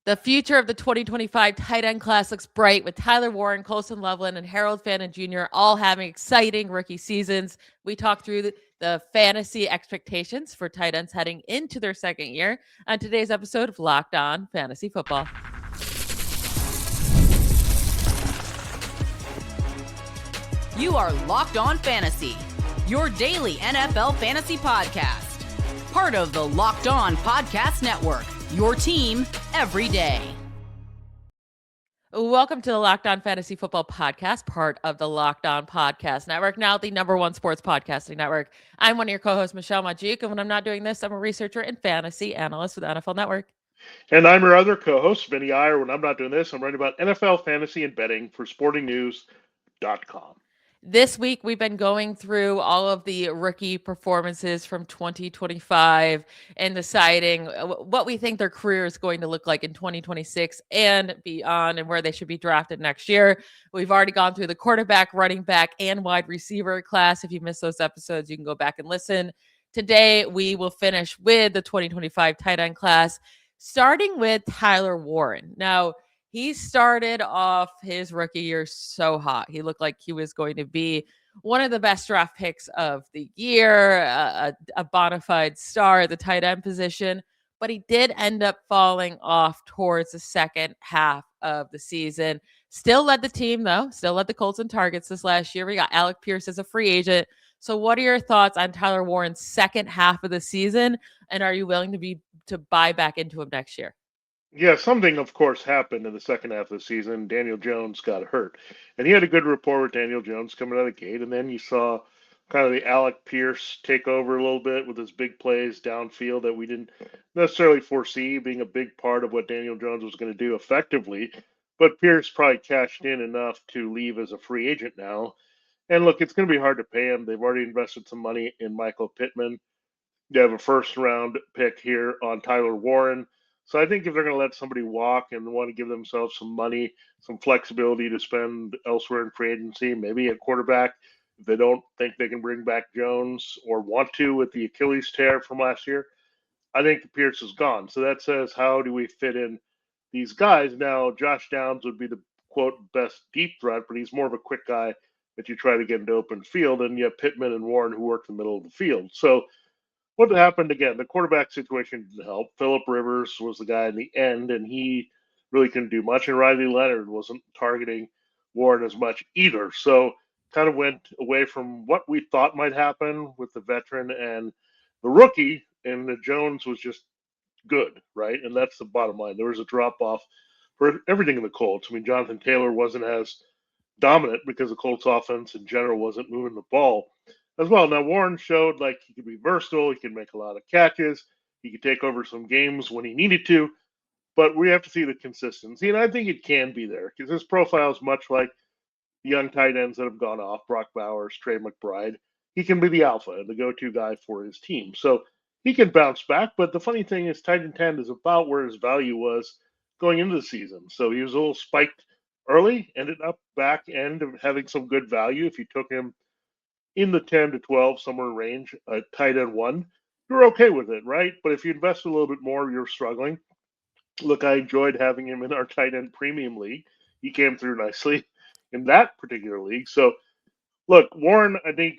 The future of the 2025 tight end class looks bright with Tyler Warren, Colston Loveland, and Harold Fannin Jr. all having exciting rookie seasons. We talked through the fantasy expectations for tight ends heading into their second year on today's episode of Locked On Fantasy Football. You are Locked On Fantasy, your daily NFL fantasy podcast. Part of the Locked On Podcast Network, your team every day. Welcome to the Locked On Fantasy Football Podcast, part of the Locked On Podcast Network, now the #1 sports podcasting network. I'm one of your co-hosts, Michelle Magdziuk, and when I'm not doing this, I'm a researcher and fantasy analyst with NFL Network. And I'm your other co-host, Vinnie Iyer. When I'm not doing this, I'm writing about NFL fantasy and betting for sportingnews.com. This week, we've been going through all of the rookie performances from 2025 and deciding what we think their career is going to look like in 2026 and beyond and where they should be drafted next year. We've already gone through the quarterback, running back, and wide receiver class. If you missed those episodes, you can go back and listen. Today, we will finish with the 2025 tight end class, starting with Tyler Warren. Now, he started off his rookie year so hot. He looked like he was going to be one of the best draft picks of the year, a bona fide star at the tight end position, but he did end up falling off towards the second half of the season. Still led the team, though. Still led the Colts in targets this last year. We got Alec Pierce as a free agent. So what are your thoughts on Tyler Warren's second half of the season, and are you willing to buy back into him next year? Yeah, something, of course, happened in the second half of the season. Daniel Jones got hurt. And he had a good rapport with Daniel Jones coming out of the gate. And then you saw kind of the Alec Pierce take over a little bit with his big plays downfield that we didn't necessarily foresee being a big part of what Daniel Jones was going to do effectively. But Pierce probably cashed in enough to leave as a free agent now. And look, it's going to be hard to pay him. They've already invested some money in Michael Pittman. They have a first-round pick here on Tyler Warren. So I think if they're going to let somebody walk and want to give themselves some money, some flexibility to spend elsewhere in free agency, maybe at quarterback, if they don't think they can bring back Jones or want to with the Achilles tear from last year, I think Pierce is gone. So that says, how do we fit in these guys? Now, Josh Downs would be the, quote, best deep threat, but he's more of a quick guy that you try to get into open field. And you have Pittman and Warren who work in the middle of the field. So what happened again? The quarterback situation didn't help. Phillip Rivers was the guy in the end, and he really couldn't do much. And Riley Leonard wasn't targeting Warren as much either. So kind of went away from what we thought might happen with the veteran and the rookie, and the Jones was just good, right? And that's the bottom line. There was a drop off for everything in the Colts. I mean, Jonathan Taylor wasn't as dominant because the Colts offense in general wasn't moving the ball as well. Now, Warren showed like he could be versatile. He could make a lot of catches. He could take over some games when he needed to. But we have to see the consistency. And I think it can be there because his profile is much like the young tight ends that have gone off, Brock Bowers, Trey McBride. He can be the alpha and the go-to guy for his team. So he can bounce back. But the funny thing is tight end 10 is about where his value was going into the season. So he was a little spiked early, ended up back end of having some good value if you took him in the 10 to 12, somewhere range, tight end 1, you're okay with it, right? But if you invest a little bit more, you're struggling. Look, I enjoyed having him in our tight end premium league. He came through nicely in that particular league. So, look, Warren, I think,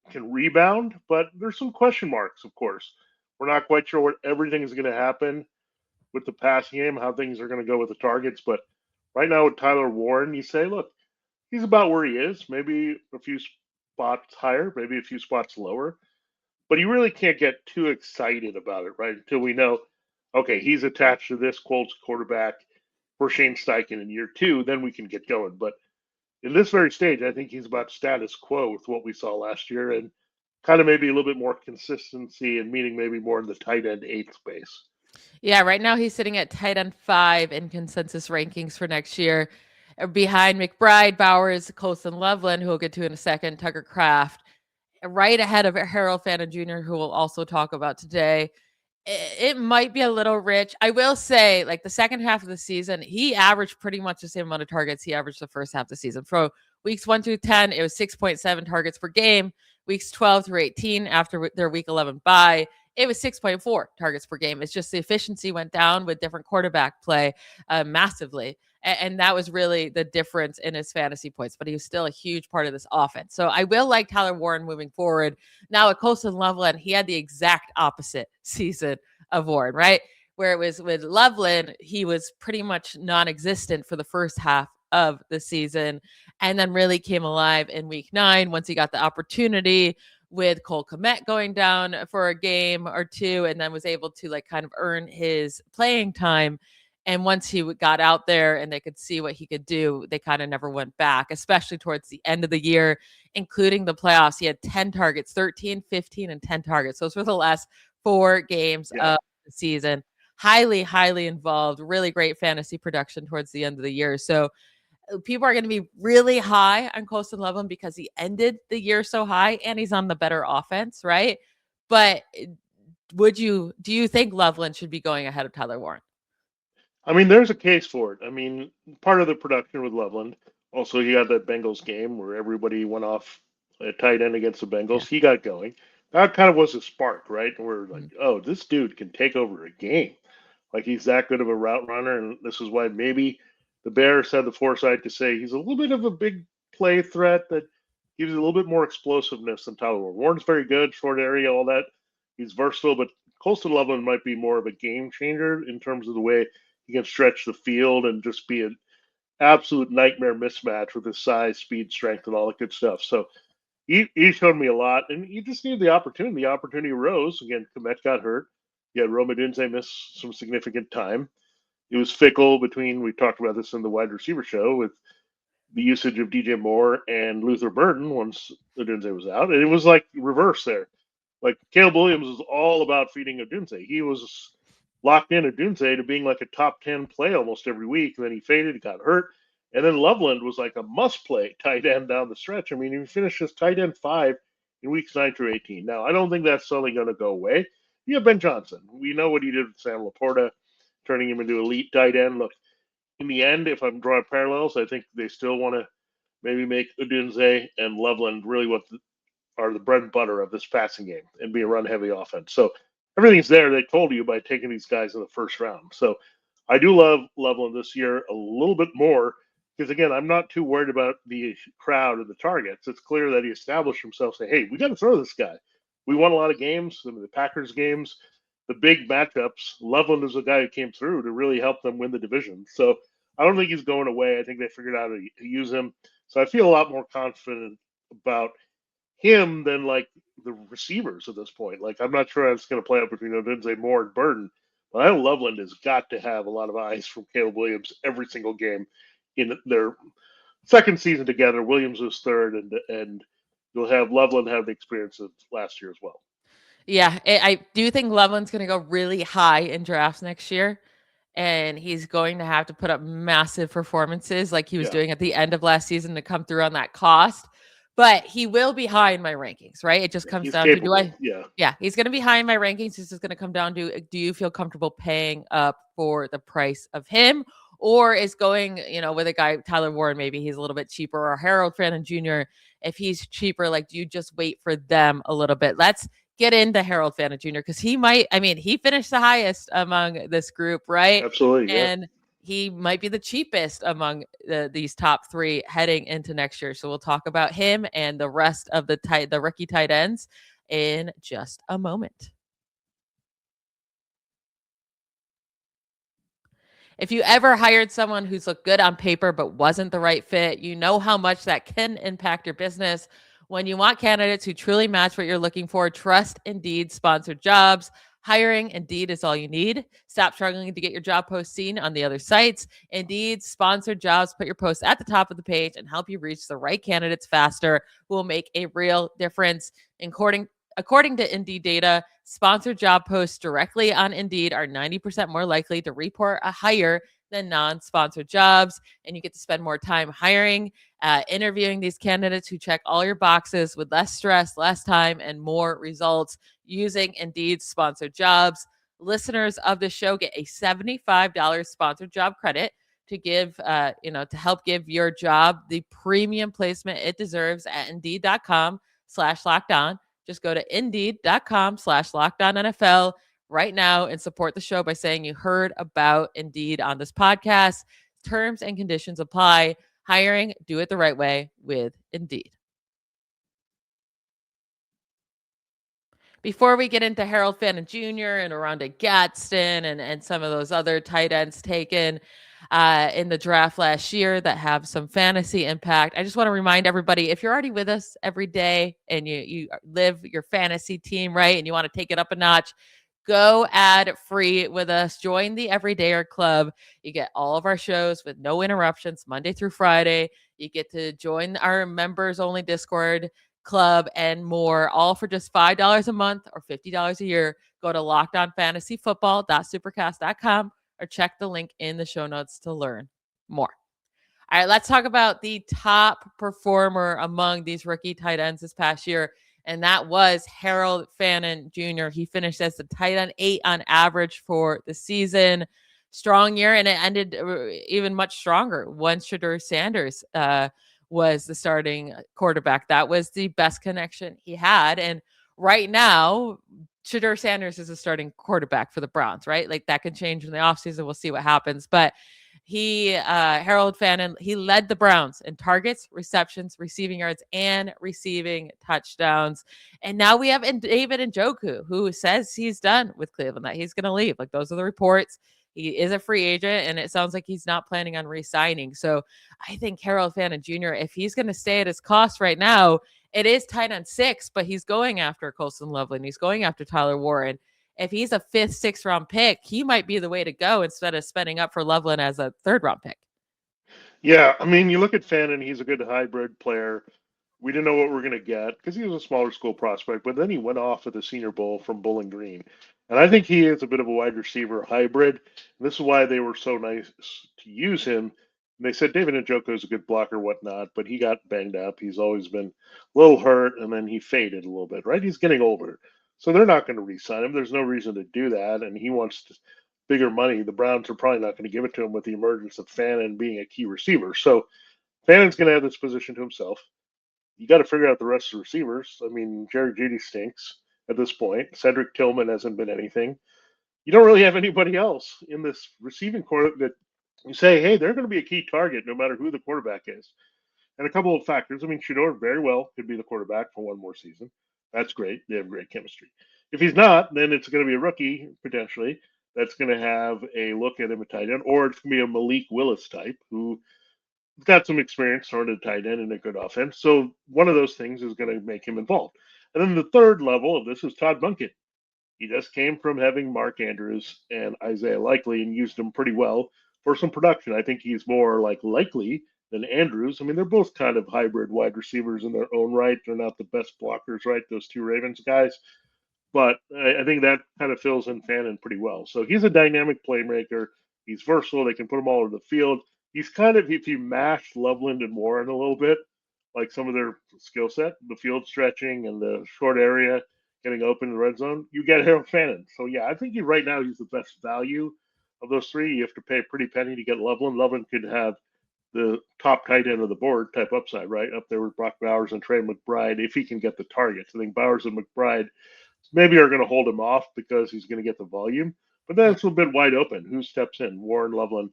can rebound, but there's some question marks, of course. We're not quite sure what everything is going to happen with the passing game, how things are going to go with the targets. But right now with Tyler Warren, you say, look, he's about where he is, maybe a few spots higher, maybe a few spots lower, but you really can't get too excited about it, right? Until we know, okay, he's attached to this Colts quarterback for Shane Steichen in year 2, then we can get going. But in this very stage, I think he's about status quo with what we saw last year and kind of maybe a little bit more consistency and meaning maybe more in the tight end 8 space. Yeah, right now he's sitting at tight end 5 in consensus rankings for next year. Behind McBride, Bowers, Colston Loveland, who we'll get to in a second, Tucker Kraft, right ahead of Harold Fannin Jr., who we'll also talk about today. It might be a little rich. I will say, like the second half of the season, he averaged pretty much the same amount of targets he averaged the first half of the season. For weeks 1 through 10, it was 6.7 targets per game. Weeks 12 through 18, after their week 11 bye, it was 6.4 targets per game. It's just the efficiency went down with different quarterback play massively. And that was really the difference in his fantasy points, but he was still a huge part of this offense. So I will like Tyler Warren moving forward. Now at Colston Loveland, he had the exact opposite season of Warren, right? Where it was with Loveland, he was pretty much non-existent for the first half of the season and then really came alive in week 9 once he got the opportunity with Cole Kmet going down for a game or two, and then was able to like kind of earn his playing time. And once he got out there and they could see what he could do, they kind of never went back, especially towards the end of the year, including the playoffs. He had 10 targets, 13, 15, and 10 targets. Those were the last 4 games of the season. Highly, highly involved, really great fantasy production towards the end of the year. So people are going to be really high on Colston Loveland because he ended the year so high and he's on the better offense, right? But do you think Loveland should be going ahead of Tyler Warren? I mean, there's a case for it. I mean, part of the production with Loveland, also he had that Bengals game where everybody went off a tight end against the Bengals. He got going. That kind of was a spark, right? And we're like, oh, this dude can take over a game. Like he's that good of a route runner, and this is why maybe the Bears had the foresight to say he's a little bit of a big play threat that gives a little bit more explosiveness than Tyler Warren. Warren's very good, short area, all that. He's versatile, but Colston Loveland might be more of a game changer in terms of the way he can stretch the field and just be an absolute nightmare mismatch with his size, speed, strength, and all that good stuff. So he showed me a lot, and he just needed the opportunity. The opportunity arose. Again, Kmet got hurt. You had Rome Odunze miss some significant time. It was fickle between, we talked about this in the wide receiver show, with the usage of DJ Moore and Luther Burden once Odunze was out. And it was like reverse there. Like Caleb Williams was all about feeding Odunze. He was locked in Odunze to being like a top 10 play almost every week. And then he faded, he got hurt. And then Loveland was like a must-play tight end down the stretch. I mean, he finished as tight end 5 in weeks 9 through 18. Now, I don't think that's suddenly going to go away. You have Ben Johnson. We know what he did with Sam Laporta, turning him into elite tight end. Look, in the end, if I'm drawing parallels, I think they still want to maybe make Odunze and Loveland really what are the bread and butter of this passing game and be a run-heavy offense. So everything's there. They told you by taking these guys in the first round. So I do love Loveland this year a little bit more because, again, I'm not too worried about the crowd and the targets. It's clear that he established himself, say, hey, we got to throw this guy. We won a lot of games, the Packers games, the big matchups. Loveland is a guy who came through to really help them win the division. So I don't think he's going away. I think they figured out how to use him. So I feel a lot more confident about him than like the receivers at this point. Like I'm not sure how it's going to play out between Odunze, Moore, and Burden. But I know Loveland has got to have a lot of eyes from Caleb Williams every single game in their second season together. Williams was third, and you'll have Loveland have the experience of last year as well. Yeah, I do think Loveland's going to go really high in drafts next year, and he's going to have to put up massive performances like he was doing at the end of last season to come through on that cost. But he will be high in my rankings, right? It just comes down capable. to he's going to be high in my rankings. It's just going to come down to do you feel comfortable paying up for the price of him? Or is going, with a guy, Tyler Warren, maybe he's a little bit cheaper, or Harold Fannin Jr., if he's cheaper, like, do you just wait for them a little bit? Let's get into Harold Fannin Jr. because he finished the highest among this group, right? Absolutely. And he might be the cheapest among these top 3 heading into next year. So we'll talk about him and the rest of the rookie tight ends in just a moment. If you ever hired someone who's looked good on paper but wasn't the right fit, you know how much that can impact your business. When you want candidates who truly match what you're looking for, trust Indeed sponsored jobs. Hiring Indeed is all you need. Stop struggling to get your job post seen on the other sites. Indeed sponsored jobs put your post at the top of the page and help you reach the right candidates faster. Will make a real difference. According to Indeed data, sponsored job posts directly on Indeed are 90% more likely to report a hire than non-sponsored jobs. And you get to spend more time hiring, interviewing these candidates who check all your boxes with less stress, less time, and more results using Indeed sponsored jobs. Listeners of the show get a $75 sponsored job credit to give, to help give your job the premium placement it deserves at Indeed.com/lockdown. Just go to Indeed.com/LockedOnNFL right now and support the show by saying you heard about Indeed on this podcast. Terms and conditions apply. Hiring, do it the right way with Indeed. Before we get into Harold Fannin Jr. and Oronde Gadsden and some of those other tight ends taken in the draft last year that have some fantasy impact, I just want to remind everybody, if you're already with us every day and you live your fantasy team, right, and you want to take it up a notch, go ad free with us. Join the Everydayer Club. You get all of our shows with no interruptions, Monday through Friday. You get to join our members only Discord club and more, all for just $5 a month or $50 a year. Go to lockedonfantasyfootball.supercast.com or check the link in the show notes to learn more. All right, let's talk about the top performer among these rookie tight ends this past year, and that was Harold Fannin Jr. He finished as the tight end 8 on average for the season. Strong year, and it ended even much stronger once Shedeur Sanders was the starting quarterback. That was the best connection he had. And right now, Shedeur Sanders is a starting quarterback for the Browns, right? Like that can change in the offseason. We'll see what happens. But Harold Fannin, he led the Browns in targets, receptions, receiving yards, and receiving touchdowns. And now we have David Njoku, who says he's done with Cleveland, that he's going to leave. Like those are the reports. He is a free agent, and it sounds like he's not planning on re-signing. So I think Harold Fannin Jr., if he's going to stay at his cost right now, it is tight end 6, but he's going after Colston Loveland. He's going after Tyler Warren. If he's a 5th, 6th round pick, he might be the way to go instead of spending up for Loveland as a 3rd round pick. Yeah, I mean, you look at Fannin, he's a good hybrid player. We didn't know what we were going to get because he was a smaller school prospect, but then he went off at the Senior Bowl from Bowling Green. And I think he is a bit of a wide receiver hybrid. And this is why they were so nice to use him. And they said David Njoku is a good blocker, whatnot, but he got banged up. He's always been a little hurt, and then he faded a little bit, right? He's getting older. So they're not going to re-sign him. There's no reason to do that. And he wants bigger money. The Browns are probably not going to give it to him with the emergence of Fannin being a key receiver. So Fannin's going to have this position to himself. You got to figure out the rest of the receivers. I mean, Jerry Jeudy stinks at this point. Cedric Tillman hasn't been anything. You don't really have anybody else in this receiving corps that you say, hey, they're going to be a key target no matter who the quarterback is. And a couple of factors. I mean, Shedeur very well could be the quarterback for one more season. That's great. They have great chemistry. If he's not, then it's going to be a rookie, potentially, that's going to have a look at him at tight end, or it's going to be a Malik Willis type who got some experience throwing a tight end in a good offense. So one of those things is going to make him involved. And then the third level of this is Todd Monken. He just came from having Mark Andrews and Isaiah Likely and used them pretty well for some production. I think he's more like Likely than Andrews. I mean, they're both kind of hybrid wide receivers in their own right. They're not the best blockers, right? Those two Ravens guys. But I think that kind of fills in Fannin pretty well. So he's a dynamic playmaker. He's versatile. They can put him all over the field. He's kind of, if you mash Loveland and Warren a little bit, like some of their skill set, the field stretching and the short area, getting open in the red zone, you get Harold Fannin. So, yeah, I think right now he's the best value of those three. You have to pay a pretty penny to get Loveland. Loveland could have the top tight end of the board type upside, right? Up there with Brock Bowers and Trey McBride, if he can get the targets. I think Bowers and McBride maybe are going to hold him off because he's going to get the volume. But then it's a bit wide open. Who steps in? Warren, Loveland,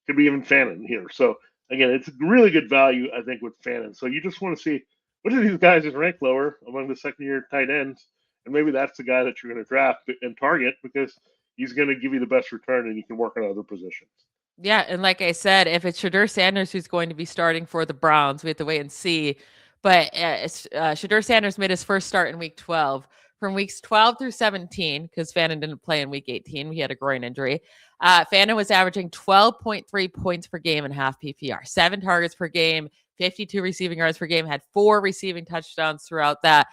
could be even Fannin here. So, again, it's really good value, I think, with Fannin. So you just want to see which of these guys is ranked lower among the second-year tight ends, and maybe that's the guy that you're going to draft and target because he's going to give you the best return and you can work on other positions. Yeah, and like I said, if it's Shedeur Sanders who's going to be starting for the Browns, we have to wait and see. But Shedeur Sanders made his first start in Week 12. From weeks 12 through 17, because Fannin didn't play in Week 18, he had a groin injury. Fannin was averaging 12.3 points per game in half PPR, 7 targets per game, 52 receiving yards per game, had 4 receiving touchdowns throughout that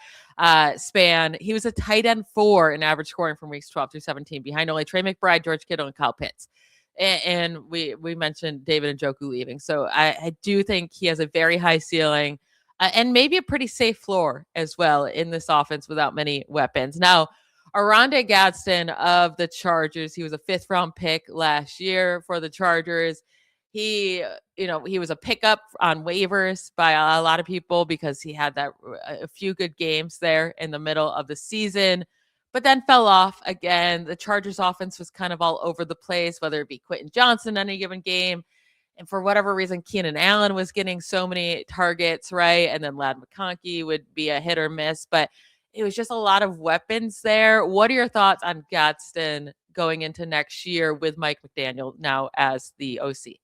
span. He was a tight end 4 in average scoring from weeks 12 through 17, behind only Trey McBride, George Kittle, and Kyle Pitts. And we mentioned David Njoku leaving. So I do think he has a very high ceiling. And maybe a pretty safe floor as well in this offense without many weapons. Now, Oronde Gadsden of the Chargers, he was a 5th round pick last year for the Chargers. He, he was a pickup on waivers by a lot of people because he had a few good games there in the middle of the season, but then fell off again. The Chargers offense was kind of all over the place, whether it be Quentin Johnson on any given game. And for whatever reason, Keenan Allen was getting so many targets, right? And then Ladd McConkey would be a hit or miss, but it was just a lot of weapons there. What are your thoughts on Gadsden going into next year with Mike McDaniel now as the OC?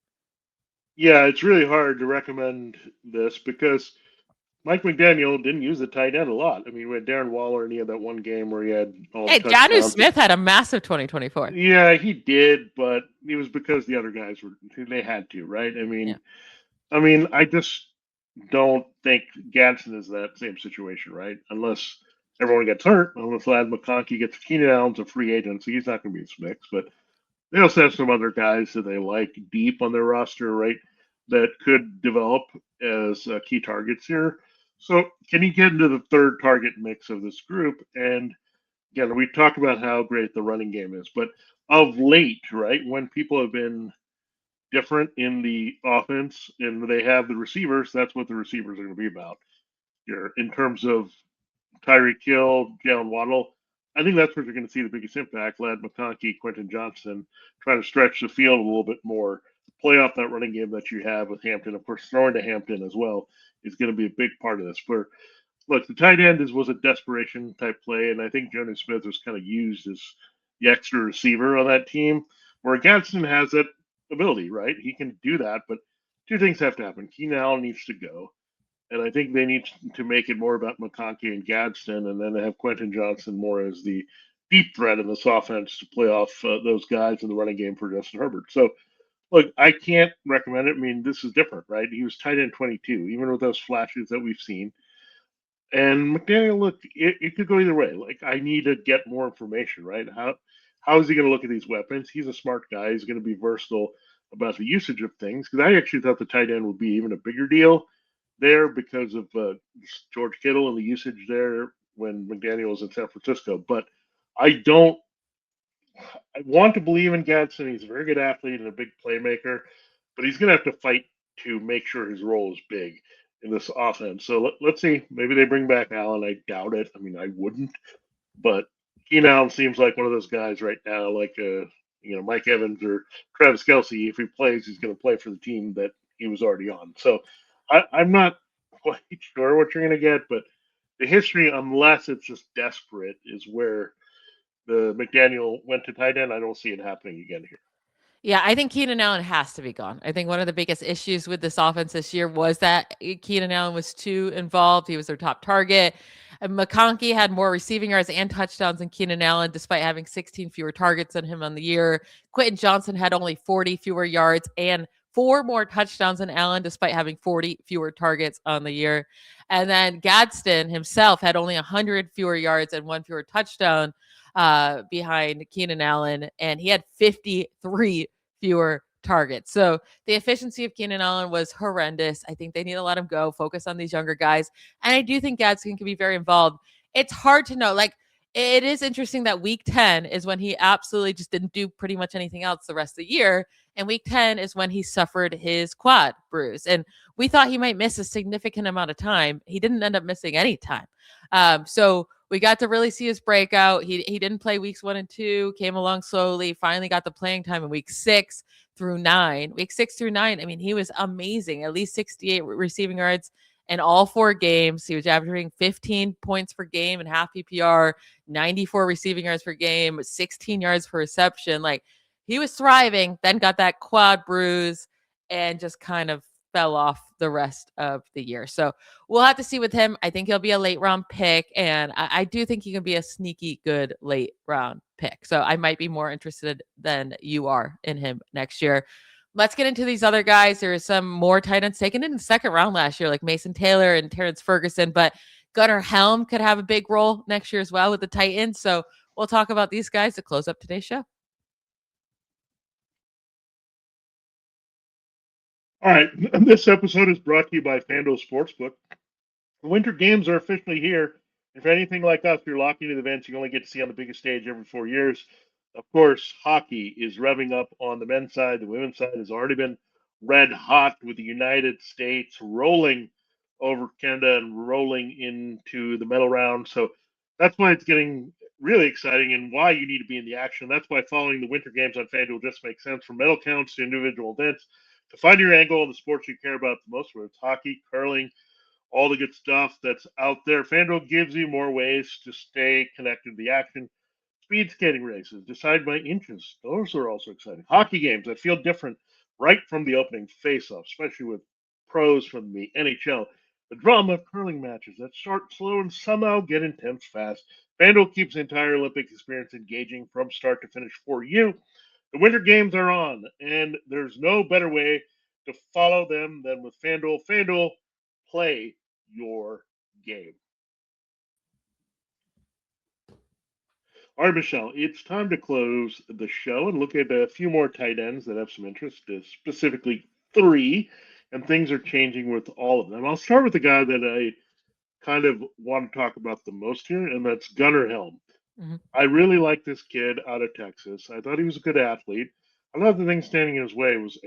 Yeah, it's really hard to recommend this because Mike McDaniel didn't use the tight end a lot. I mean, we had Darren Waller, and he had that one game where he had all the Hey, Jonnu touchdowns. Smith had a massive 2024. Yeah, he did, but it was because the other guys they had to, right? I just don't think Gadsden is that same situation, right? Unless everyone gets hurt, unless Ladd McConkey gets Keenan Allen's a free agent, so he's not going to be in this mix. But they also have some other guys that they like deep on their roster, right? That could develop as key targets here. So can you get into the third target mix of this group? And again, we talk about how great the running game is, but of late, right, when people have been different in the offense and they have the receivers, that's what the receivers are going to be about. Here, in terms of Tyreek Hill, Jalen Waddle, I think that's where you're going to see the biggest impact. Ladd McConkey, Quentin Johnson, trying to stretch the field a little bit more, play off that running game that you have with Hampton. Of course, throwing to Hampton as well is going to be a big part of this. For look, the tight end was a desperation type play, and I think Jonnu Smith was kind of used as the extra receiver on that team. Where Gadsden has that ability, right? He can do that, but two things have to happen. Keenan Allen needs to go, and I think they need to make it more about McConkey and Gadsden, and then they have Quentin Johnson more as the deep threat in this offense to play off those guys in the running game for Justin Herbert. So, look, I can't recommend it. I mean, this is different, right? He was tight end 22, even with those flashes that we've seen. And McDaniel, look, it could go either way. Like, I need to get more information, right? How is he going to look at these weapons? He's a smart guy. He's going to be versatile about the usage of things. Because I actually thought the tight end would be even a bigger deal there because of George Kittle and the usage there when McDaniel was in San Francisco. But I don't. I want to believe in Gadsden. He's a very good athlete and a big playmaker, but he's going to have to fight to make sure his role is big in this offense. So let's see. Maybe they bring back Allen. I doubt it. I mean, I wouldn't. But Keenan Allen seems like one of those guys right now, like Mike Evans or Travis Kelce. If he plays, he's going to play for the team that he was already on. So I'm not quite sure what you're going to get, but the history, unless it's just desperate, is where the McDaniel went to tight end. I don't see it happening again here. Yeah, I think Keenan Allen has to be gone. I think one of the biggest issues with this offense this year was that Keenan Allen was too involved. He was their top target. And McConkey had more receiving yards and touchdowns than Keenan Allen, despite having 16 fewer targets than him on the year. Quentin Johnson had only 40 fewer yards and 4 more touchdowns than Allen, despite having 40 fewer targets on the year. And then Gadsden himself had only 100 fewer yards and 1 fewer touchdown behind Keenan Allen, and he had 53 fewer targets. So the efficiency of Keenan Allen was horrendous. I think they need to let him go, focus on these younger guys. And I do think Gadsden can be very involved. It's hard to know. Like, it is interesting that week 10 is when he absolutely just didn't do pretty much anything else the rest of the year. And week 10 is when he suffered his quad bruise. And we thought he might miss a significant amount of time. He didn't end up missing any time. So we got to really see his breakout. He didn't play weeks 1 and 2, came along slowly, finally got the playing time in week 6 through 9. Week 6 through 9, I mean, he was amazing. At least 68 receiving yards in all 4 games. He was averaging 15 points per game in half PPR, 94 receiving yards per game, 16 yards per reception. Like, he was thriving, then got that quad bruise and just kind of fell off the rest of the year. So we'll have to see with him. I think he'll be a late round pick, and I do think he can be a sneaky good late round pick. So I might be more interested than you are in him next year. Let's get into these other guys. There are some more tight ends taken in the second round last year, like Mason Taylor and Terrence Ferguson, but Gunnar Helm could have a big role next year as well with the Titans. So we'll talk about these guys to close up today's show. All right, this episode is brought to you by FanDuel Sportsbook. The Winter Games are officially here. If anything like us, you're locked into the events you only get to see on the biggest stage every 4 years. Of course, hockey is revving up on the men's side. The women's side has already been red hot with the United States rolling over Canada and rolling into the medal round. So that's why it's getting really exciting and why you need to be in the action. That's why following the Winter Games on FanDuel just makes sense, from medal counts to individual events. To find your angle in the sports you care about the most, whether it's hockey, curling, all the good stuff that's out there, FanDuel gives you more ways to stay connected to the action. Speed skating races, decide by inches. Those are also exciting. Hockey games that feel different right from the opening face-off, especially with pros from the NHL. The drama of curling matches that start slow and somehow get intense fast. FanDuel keeps the entire Olympic experience engaging from start to finish for you. The Winter Games are on, and there's no better way to follow them than with FanDuel. FanDuel, play your game. All right, Michelle, it's time to close the show and look at a few more tight ends that have some interest, specifically three, and things are changing with all of them. I'll start with the guy that I kind of want to talk about the most here, and that's Gunnar Helm. Mm-hmm. I really like this kid out of Texas. I thought he was a good athlete. Another thing standing in his way was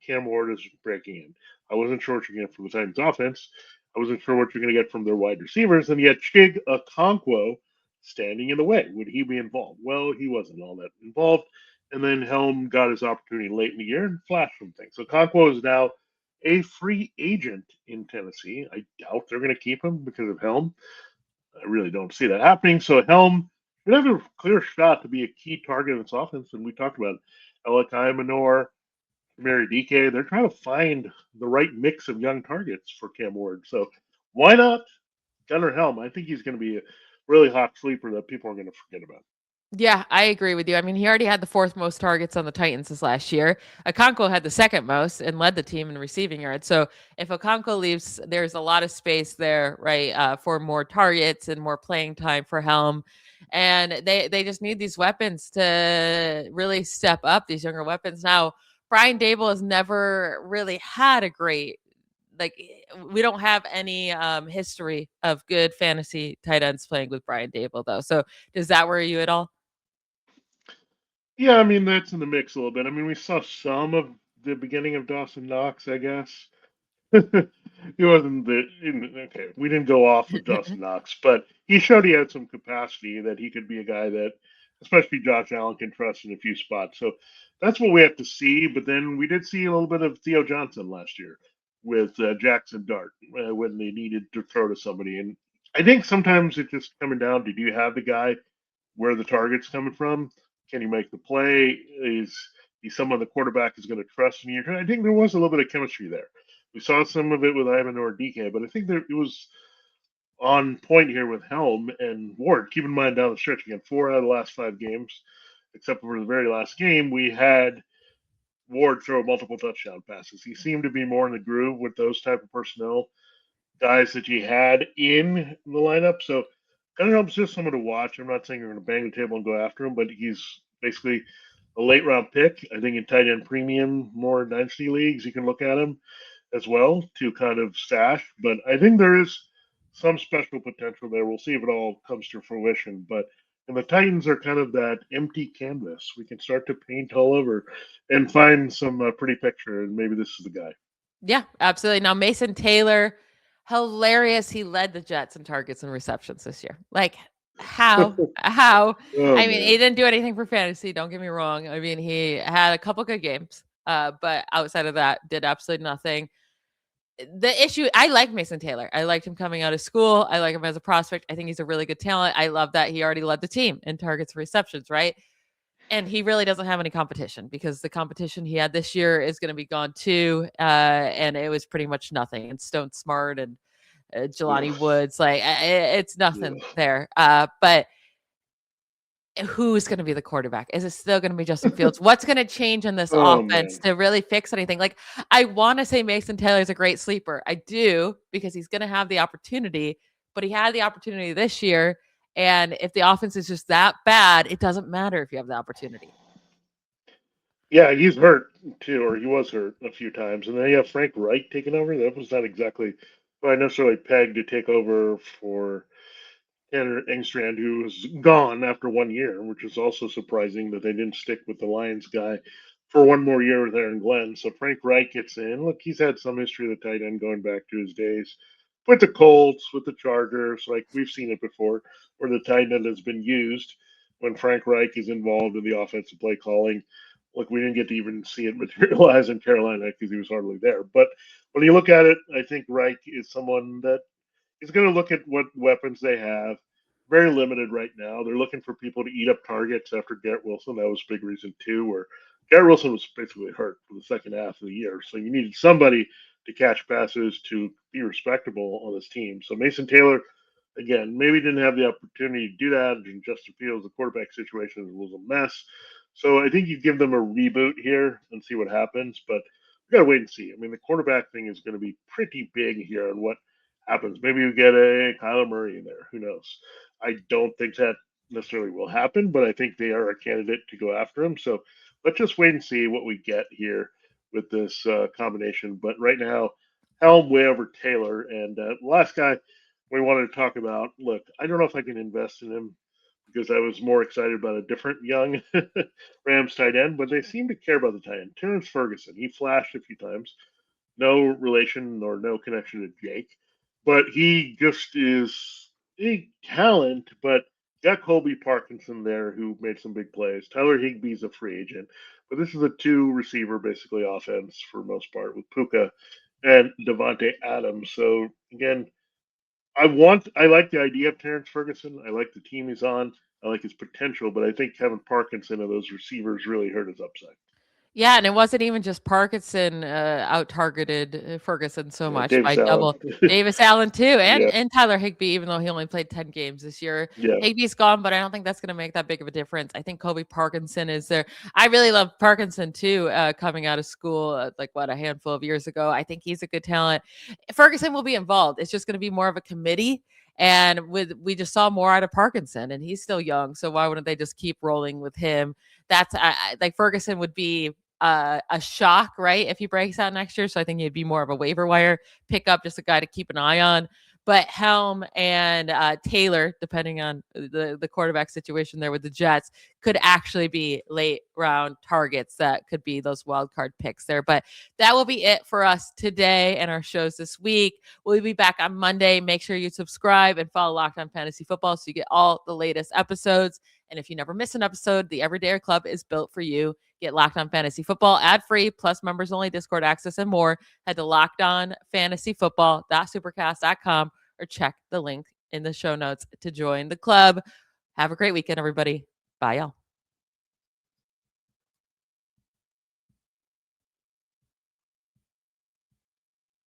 Cam Ward is breaking in. I wasn't sure what you're going to get from the Titans offense. I wasn't sure what you're going to get from their wide receivers, and yet Chig Okonkwo standing in the way. Would he be involved? Well, he wasn't all that involved. And then Helm got his opportunity late in the year and flashed some things. So Okonkwo is now a free agent in Tennessee. I doubt they're going to keep him because of Helm. I really don't see that happening. So Helm should have a clear shot to be a key target in this offense. And we talked about Elikai Minor, Mary DK. They're trying to find the right mix of young targets for Cam Ward. So why not Gunnar Helm? I think he's going to be a really hot sleeper that people are going to forget about. Yeah, I agree with you. I mean, he already had the fourth most targets on the Titans this last year. Okonkwo had the second most and led the team in receiving yards. So if Okonkwo leaves, there's a lot of space there, right, for more targets and more playing time for Helm. And they just need these weapons to really step up, these younger weapons. Now, Brian Dable has never really had a great, like, we don't have any history of good fantasy tight ends playing with Brian Dable, though. So does that worry you at all? Yeah, I mean, that's in the mix a little bit. I mean, we saw some of the beginning of Dawson Knox, I guess. He wasn't okay. We didn't go off of Dawson Knox, but he showed he had some capacity that he could be a guy that, especially Josh Allen, can trust in a few spots. So that's what we have to see. But then we did see a little bit of Theo Johnson last year with Jackson Dart when they needed to throw to somebody. And I think sometimes it's just coming down to, do you have the guy where the target's coming from? Can he make the play? Is he someone the quarterback is going to trust in year? I think there was a little bit of chemistry there. We saw some of it with Ivan or DK, but I think there it was on point here with Helm and Ward. Keep in mind, down the stretch again, 4 out of the last 5 games, except for the very last game, we had Ward throw multiple touchdown passes. He seemed to be more in the groove with those type of personnel guys that you had in the lineup. So Gunnar Helm's just someone to watch. I'm not saying you're going to bang the table and go after him, but he's basically a late round pick. I think in tight end premium, more dynasty leagues, you can look at him as well to kind of stash. But I think there is some special potential there. We'll see if it all comes to fruition. But and the Titans are kind of that empty canvas. We can start to paint all over and find some pretty picture, and maybe this is the guy. Yeah, absolutely. Now, Mason Taylor, hilarious. He led the Jets in targets and receptions this year. Like, how? How? Oh, I mean, man. he didn't do anything for fantasy. Don't get me wrong. I mean, he had a couple good games, but outside of that, did absolutely nothing. The issue, I like Mason Taylor. I liked him coming out of school. I like him as a prospect. I think he's a really good talent. I love that he already led the team in targets and receptions, right? And he really doesn't have any competition because the competition he had this year is going to be gone too. And it was pretty much nothing. And Stone Smart and Jelani Woods, like it's nothing Ugh. there. But who's going to be the quarterback? Is it still going to be Justin Fields? What's going to change in this Oh, offense man. to really fix anything? Like, I want to say Mason Taylor is a great sleeper. I do, because he's going to have the opportunity, but he had the opportunity this year. And if the offense is just that bad, it doesn't matter if you have the opportunity. Yeah, he's hurt too, or he was hurt a few times. And then you have Frank Wright taking over. That was not exactly who I necessarily pegged to take over for Tanner Engstrand, who was gone after 1 year, which is also surprising that they didn't stick with the Lions guy for one more year with Aaron Glenn. So Frank Reich gets in. Look, he's had some history of the tight end going back to his days with the Colts, with the Chargers. Like we've seen it before, where the tight end has been used when Frank Reich is involved in the offensive play calling. Look, we didn't get to even see it materialize in Carolina because he was hardly there. But when you look at it, I think Reich is someone that is going to look at what weapons they have. Very limited right now. They're looking for people to eat up targets after Garrett Wilson. That was a big reason too, where Garrett Wilson was basically hurt for the second half of the year. So you needed somebody to catch passes to be respectable on this team. So Mason Taylor, again, maybe didn't have the opportunity to do that. And Justin Fields, the quarterback situation was a mess. So I think you give them a reboot here and see what happens. But we got to wait and see. I mean, the quarterback thing is going to be pretty big here on what happens. Maybe you get a Kyler Murray in there. Who knows? I don't think that necessarily will happen, but I think they are a candidate to go after him. So let's just wait and see what we get here with this combination. But right now, Helm way over Taylor. And the last guy we wanted to talk about, look, I don't know if I can invest in him because I was more excited about a different young Rams tight end, but they seem to care about the tight end. Terrence Ferguson, he flashed a few times. No relation or no connection to Jake, but he just is a talent. But got Colby Parkinson there who made some big plays. Tyler Higbee's a free agent, but this is a two receiver basically offense for most part with Puka and Devontae Adams. So again, I like the idea of Terrence Ferguson. I like the team he's on. I like his potential, but I think Kevin Parkinson and those receivers really hurt his upside. Yeah, and it wasn't even just Parkinson out-targeted Ferguson so Yeah, much Davis by Allen. double. Davis Allen too, and Yeah, and Tyler Higbee, even though he only played 10 games this year. yeah. Higbee's gone, but I don't think that's gonna make that big of a difference. I think Kobe Parkinson is there. I really love Parkinson too, coming out of school, a handful of years ago. I think he's a good talent. Ferguson will be involved. It's just gonna be more of a committee. And we just saw more out of Parkinson, and he's still young, so why wouldn't they just keep rolling with him? That's like Ferguson would be a shock, right? If he breaks out next year. So I think he'd be more of a waiver wire pickup, just a guy to keep an eye on. But Helm and Taylor, depending on the quarterback situation there with the Jets, could actually be late round targets that could be those wild card picks there. But that will be it for us today and our shows this week. We'll be back on Monday. Make sure you subscribe and follow Locked On Fantasy Football so you get all the latest episodes. And if you never miss an episode, the Everydayer Club is built for you. Get Locked On Fantasy Football ad-free, plus members-only Discord access and more. Head to lockedonfantasyfootball.supercast.com or check the link in the show notes to join the club. Have a great weekend, everybody. Bye, y'all.